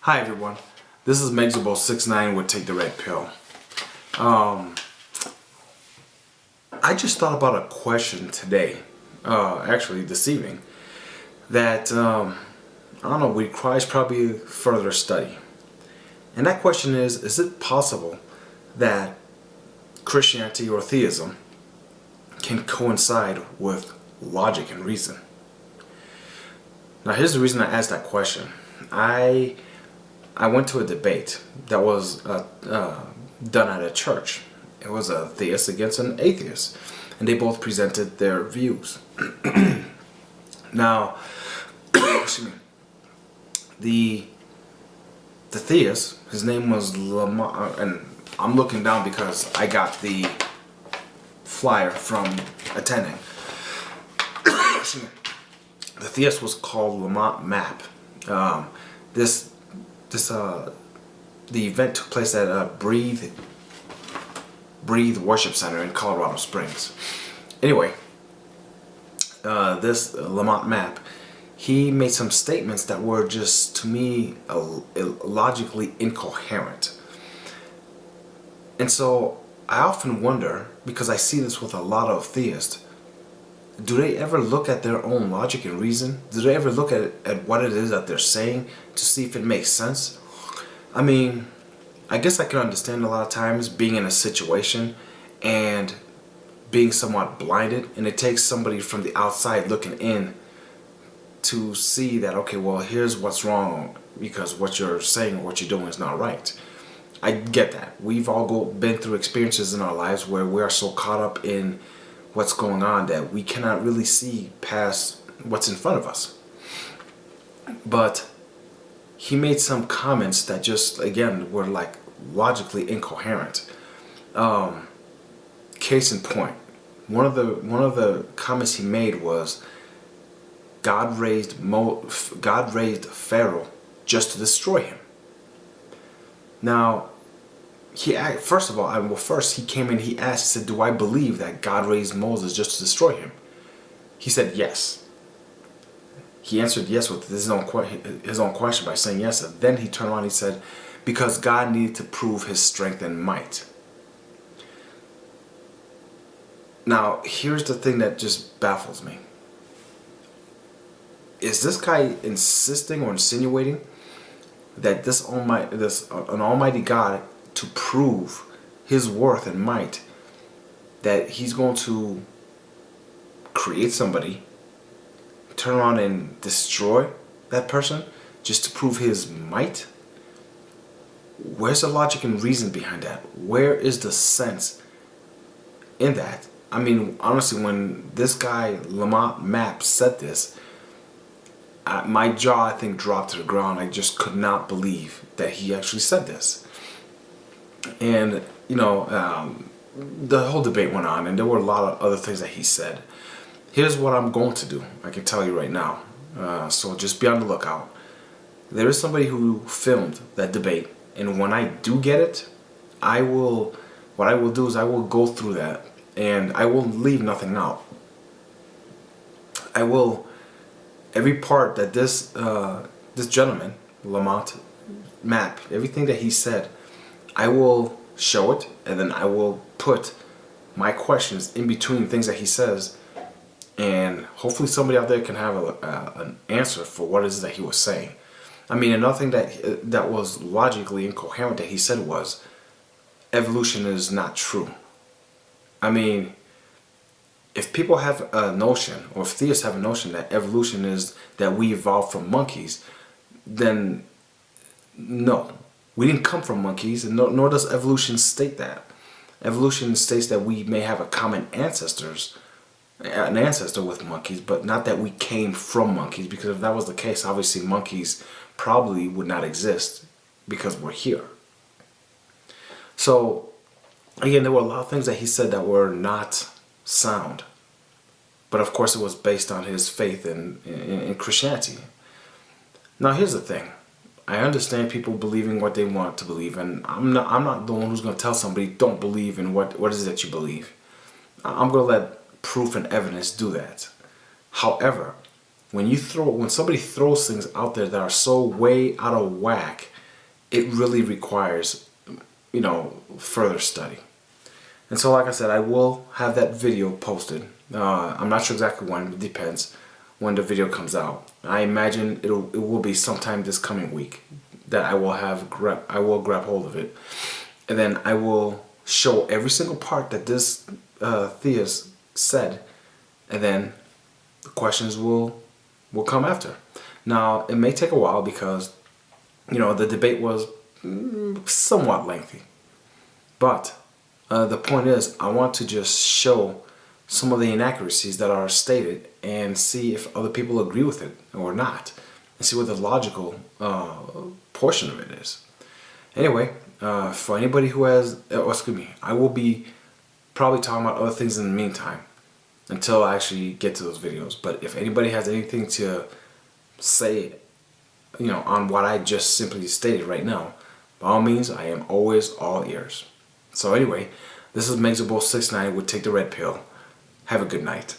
Hi everyone, this is Megzabo69 with Take the Red Pill. I just thought about a question today, actually this evening, that I don't know, requires probably further study. And that question is it possible that Christianity or theism can coincide with logic and reason? Now here's the reason I asked that question. I went to a debate that was done at a church. It was a theist against an atheist, and they both presented their views. Now, excuse me, the theist, his name was Lamont, and I'm looking down because I got the flyer from attending. Excuse me. The theist was called Lamont Map. The event took place at Breathe Worship Center in Colorado Springs. Anyway, this Lamont Map, he made some statements that were just, to me, logically incoherent. And so I often wonder, because I see this with a lot of theists, do they ever look at their own logic and reason? Do they ever look at what it is that they're saying to see if it makes sense? I mean, I guess I can understand a lot of times being in a situation and being somewhat blinded, and it takes somebody from the outside looking in to see that, okay, well, here's what's wrong because what you're saying or what you're doing is not right. I get that. We've all been through experiences in our lives where we are so caught up in what's going on that we cannot really see past what's in front of us. But he made some comments that just, again, were like logically incoherent. Case in point, one of the comments he made was God raised Pharaoh just to destroy him. Now, first he came in, he asked, he said, do I believe that God raised Moses just to destroy him? He said yes. He answered yes with his own question by saying yes, and then he turned around and he said, because God needed to prove his strength and might. Now, here's the thing that just baffles me. Is this guy insisting or insinuating that an almighty God, to prove his worth and might, that he's going to create somebody, turn around and destroy that person just to prove his might? Where's the logic and reason behind that? Where is the sense in that? I mean, honestly, when this guy Lamont Map said this, my jaw, I think, dropped to the ground. I just could not believe that he actually said this. And, you know, the whole debate went on, and there were a lot of other things that he said. Here's what I'm going to do. I can tell you right now. So just be on the lookout. There is somebody who filmed that debate, and when I do get it, what I will do is I will go through that, and I will leave nothing out. I will, every part that this gentleman, Lamont Map, everything that he said, I will show it, and then I will put my questions in between things that he says, and hopefully somebody out there can have an answer for what it is that he was saying. I mean, another thing that was logically incoherent that he said was, evolution is not true. I mean, if people have a notion, or if theists have a notion that evolution is that we evolved from monkeys, then no. We didn't come from monkeys, and nor does evolution state that. Evolution states that we may have a common ancestor with monkeys, but not that we came from monkeys, because if that was the case, obviously monkeys probably would not exist because we're here. So, again, there were a lot of things that he said that were not sound. But of course it was based on his faith in Christianity. Now here's the thing. I understand people believing what they want to believe, and I'm not the one who's going to tell somebody don't believe in what is it that you believe. I'm going to let proof and evidence do that. However, when somebody throws things out there that are so way out of whack it really requires, further study. And so, like I said, I will have that video posted. I'm not sure exactly when, but it depends when the video comes out. I imagine it will be sometime this coming week that I will grab hold of it, and then I will show every single part that this theist said, and then the questions will come after. Now, it may take a while because the debate was somewhat lengthy, but the point is, I want to just show some of the inaccuracies that are stated and see if other people agree with it or not, and see what the logical portion of it is. Anyway, for anybody who has, I will be probably talking about other things in the meantime until I actually get to those videos. But if anybody has anything to say, on what I just simply stated right now, by all means, I am always all ears. So anyway, this is Megzabo 69 with Take the Red Pill. Have a good night.